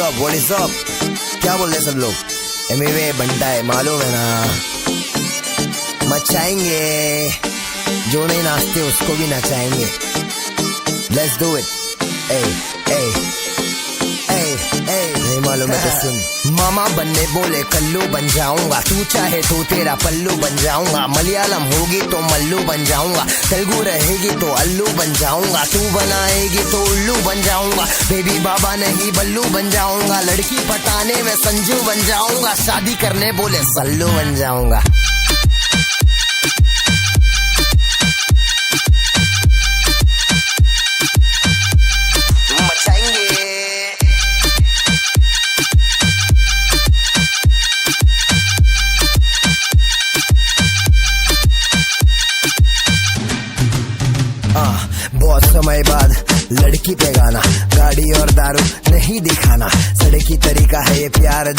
What is up? क्या बोल रहे सब लोग? एमवे बनता है, मालूम है ना, मचाएंगे, जो नहीं नाचते उसको भी नचाएंगे। Let's do it. ए ए नहीं मालूम है तो सुन। मामा बनने बोले कल्लू बन जाऊंगा, तू चाहे तो तेरा पल्लू बन जाऊंगा। मलयालम होगी तो मल्लू बन जाऊंगा, तेलुगु रहेगी तो अल्लू बन जाऊंगा। तू बनाएगी तो उल्लू बन जाऊंगा, बेबी बाबा नहीं बल्लू बन जाऊंगा। लड़की पटाने में संजू बन जाऊंगा, शादी करने बोले सल्लू बन जाऊंगा। बहुत समय बाद लड़की पे गाना, गाड़ी और दारू नहीं दिखाना, सड़की तरीका है ये प्यार।